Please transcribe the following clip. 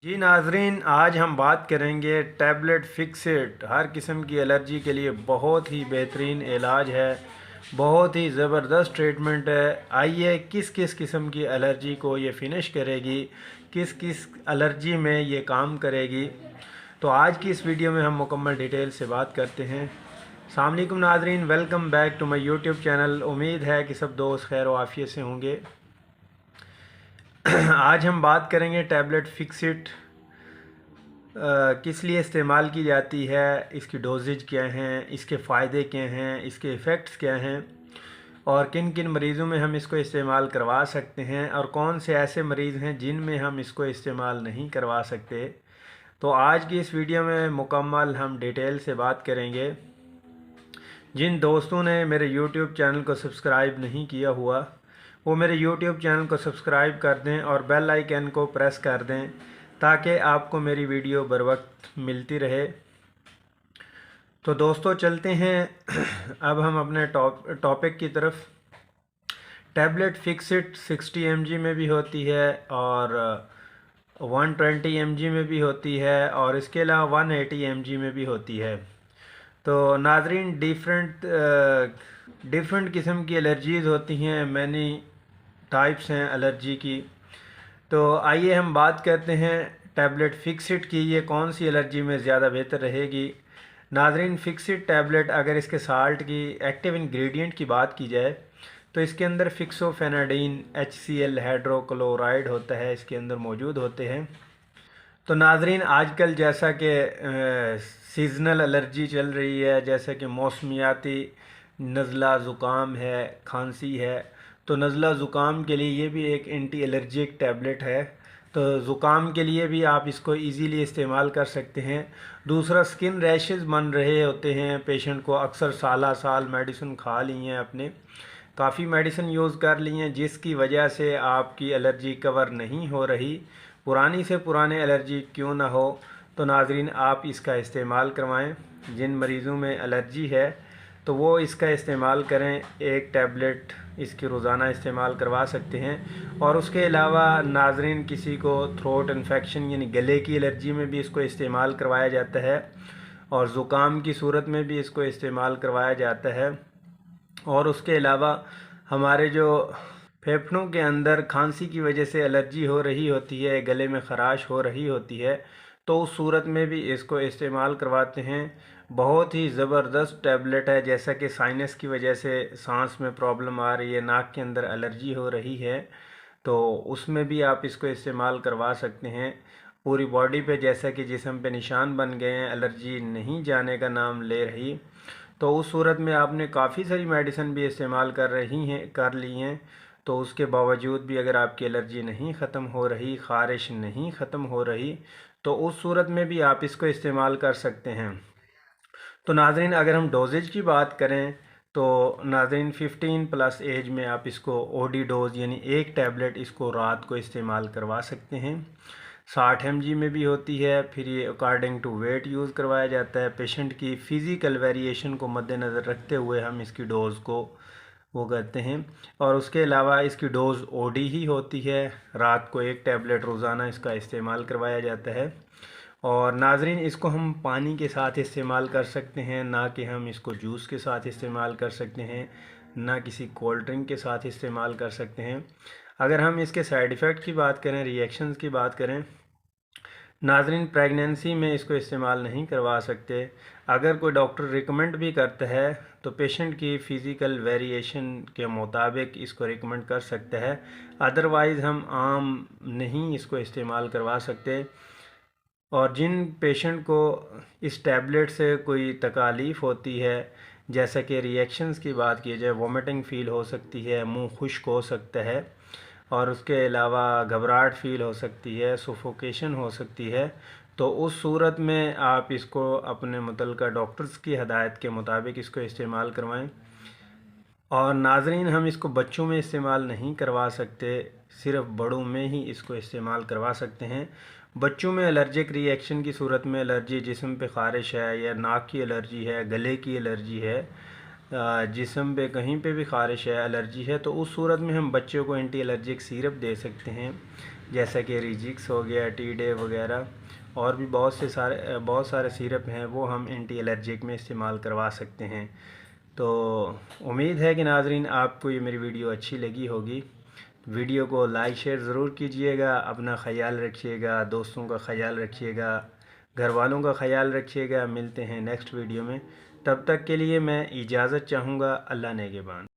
जी नाजरीन, आज हम बात करेंगे टैबलेट फिक्सिट। हर किस्म की एलर्जी के लिए बहुत ही बेहतरीन इलाज है, बहुत ही ज़बरदस्त ट्रीटमेंट है। आइए किस किस किस्म की एलर्जी को ये फिनिश करेगी, किस किस एलर्जी में ये काम करेगी, तो आज की इस वीडियो में हम मुकम्मल डिटेल से बात करते हैं। अस्सलाम वालेकुम नाजरीन, welcome back to my YouTube channel. उम्मीद है कि सब दोस्त खैर व आफियत से होंगे। आज हम बात करेंगे टैबलेट फिक्सिट किस लिए इस्तेमाल की जाती है, इसकी डोजेज क्या हैं, इसके फ़ायदे क्या हैं, इसके इफ़ेक्ट्स क्या हैं और किन किन मरीज़ों में हम इसको इस्तेमाल करवा सकते हैं और कौन से ऐसे मरीज़ हैं जिन में हम इसको इस्तेमाल नहीं करवा सकते। तो आज की इस वीडियो में मुकम्मल हम डिटेल से बात करेंगे। जिन दोस्तों ने मेरे यूट्यूब चैनल को सब्सक्राइब नहीं किया हुआ वो मेरे यूट्यूब चैनल को सब्सक्राइब कर दें और बेल आइकन को प्रेस कर दें ताकि आपको मेरी वीडियो बर वक्त मिलती रहे। तो दोस्तों चलते हैं अब हम अपने टॉपिक की तरफ। टैबलेट फिक्सिट 60 mg में भी होती है और 120 mg में भी होती है और इसके अलावा 180 mg में भी होती है। तो नाजरीन, डिफरेंट किस्म की एलर्जीज़ होती हैं, मैनी टाइप्स हैं एलर्जी की। तो आइए हम बात करते हैं टैबलेट फिक्सिट की, ये कौन सी एलर्जी में ज़्यादा बेहतर रहेगी। नाजरीन, फिक्सिट टैबलेट अगर इसके साल्ट की एक्टिव इंग्रेडिएंट की बात की जाए तो इसके अंदर फिक्सोफेनाडीन HCl हाइड्रोक्लोराइड होता है, इसके अंदर मौजूद होते हैं। तो नाजरीन, आजकल जैसा कि सीज़नल एलर्जी चल रही है, जैसे कि मौसमियाती नज़ला ज़ुकाम है, खांसी है, तो नज़ला ज़ुकाम के लिए ये भी एक एंटी एलर्जिक टैबलेट है। तो ज़ुकाम के लिए भी आप इसको इजीली इस्तेमाल कर सकते हैं। दूसरा, स्किन रैशेस बन रहे होते हैं पेशेंट को, अक्सर साल मेडिसिन खा ली हैं, आपने काफ़ी मेडिसिन यूज़ कर ली हैं जिसकी वजह से आपकी एलर्जी कवर नहीं हो रही, पुरानी से पुराने एलर्जी क्यों ना हो। तो नाजरीन, आप इसका इस्तेमाल करवाएं। जिन मरीज़ों में एलर्जी है तो वो इसका इस्तेमाल करें। एक टैबलेट इसकी रोज़ाना इस्तेमाल करवा सकते हैं। और उसके अलावा नाजरीन, किसी को थ्रोट इन्फेक्शन यानी गले की एलर्जी में भी इसको इस्तेमाल करवाया जाता है और ज़ुकाम की सूरत में भी इसको इस्तेमाल करवाया जाता है। और उसके अलावा हमारे जो फेफड़ों के अंदर खांसी की वजह से एलर्जी हो रही होती है, गले में ख़राश हो रही होती है, तो उस सूरत में भी इसको इस्तेमाल करवाते हैं। बहुत ही ज़बरदस्त टैबलेट है। जैसा कि साइनस की वजह से सांस में प्रॉब्लम आ रही है, नाक के अंदर एलर्जी हो रही है, तो उसमें भी आप इसको इस्तेमाल करवा सकते हैं। पूरी बॉडी पे जैसा कि जिस्म पे निशान बन गए हैं, एलर्जी नहीं जाने का नाम ले रही, तो उस सूरत में आपने काफ़ी सारी मेडिसिन भी इस्तेमाल कर ली हैं, तो उसके बावजूद भी अगर आपकी एलर्जी नहीं ख़त्म हो रही, ख़ारिश नहीं ख़त्म हो रही, तो उस सूरत में भी आप इसको इस्तेमाल कर सकते हैं। तो नाज़रीन, अगर हम डोजेज की बात करें तो नाज़रीन 15 प्लस एज में आप इसको ओडी डोज यानी एक टैबलेट इसको रात को इस्तेमाल करवा सकते हैं। 60 mg में भी होती है। फिर ये अकॉर्डिंग टू वेट यूज़ करवाया जाता है। पेशेंट की फ़िज़िकल वेरिएशन को मद्देनज़र रखते हुए हम इसकी डोज़ को वो करते हैं। और उसके अलावा इसकी डोज़ ओडी ही होती है। रात को एक टैबलेट रोज़ाना इसका इस्तेमाल करवाया जाता है। और नाजरीन, इसको हम पानी के साथ इस्तेमाल कर सकते हैं, ना कि हम इसको जूस के साथ इस्तेमाल कर सकते हैं, ना किसी कोल्ड ड्रिंक के साथ इस्तेमाल कर सकते हैं। अगर हम इसके साइड इफ़ेक्ट की बात करें, रिएक्शंस की बात करें, नाजरीन, प्रेगनेंसी में इसको इस्तेमाल नहीं करवा सकते। अगर कोई डॉक्टर रिकमेंड भी करता है तो पेशेंट की फ़िज़िकल वेरिएशन के मुताबिक इसको रिकमेंड कर सकता है, अदरवाइज़ हम आम नहीं इसको इस्तेमाल करवा सकते। और जिन पेशेंट को इस टैबलेट से कोई तकालीफ़ होती है, जैसा कि रिएक्शंस की बात की जाए, वोमिटिंग फ़ील हो सकती है, मुंह खुश्क हो सकता है और उसके अलावा घबराहट फ़ील हो सकती है, सफोकेशन हो सकती है, तो उस सूरत में आप इसको अपने मुतल्लिका डॉक्टर्स की हदायत के मुताबिक इसको इस्तेमाल करवाएं। और नाजरीन, हम इसको बच्चों में इस्तेमाल नहीं करवा सकते, सिर्फ़ बड़ों में ही इसको इस्तेमाल करवा सकते हैं। बच्चों में एलर्जिक रिएक्शन की सूरत में, एलर्जी जिस्म पे ख़ारिश है या नाक की एलर्जी है, गले की एलर्जी है, जिस्म पे कहीं पे भी ख़ारिश है, एलर्जी है, तो उस सूरत में हम बच्चों को एंटी एलर्जिक सिरप दे सकते हैं। جیسا کہ ریجکس ہو گیا، ٹی ڈے وغیرہ، اور بھی بہت سارے سیرپ ہیں وہ ہم اینٹی الرجک میں استعمال کروا سکتے ہیں۔ تو امید ہے کہ ناظرین آپ کو یہ میری ویڈیو اچھی لگی ہوگی۔ ویڈیو کو لائک شیئر ضرور کیجئے گا، اپنا خیال رکھیے گا، دوستوں کا خیال رکھیے گا، گھر والوں کا خیال رکھیے گا۔ ملتے ہیں نیکسٹ ویڈیو میں، تب تک کے لیے میں اجازت چاہوں گا۔ اللہ نگہبان۔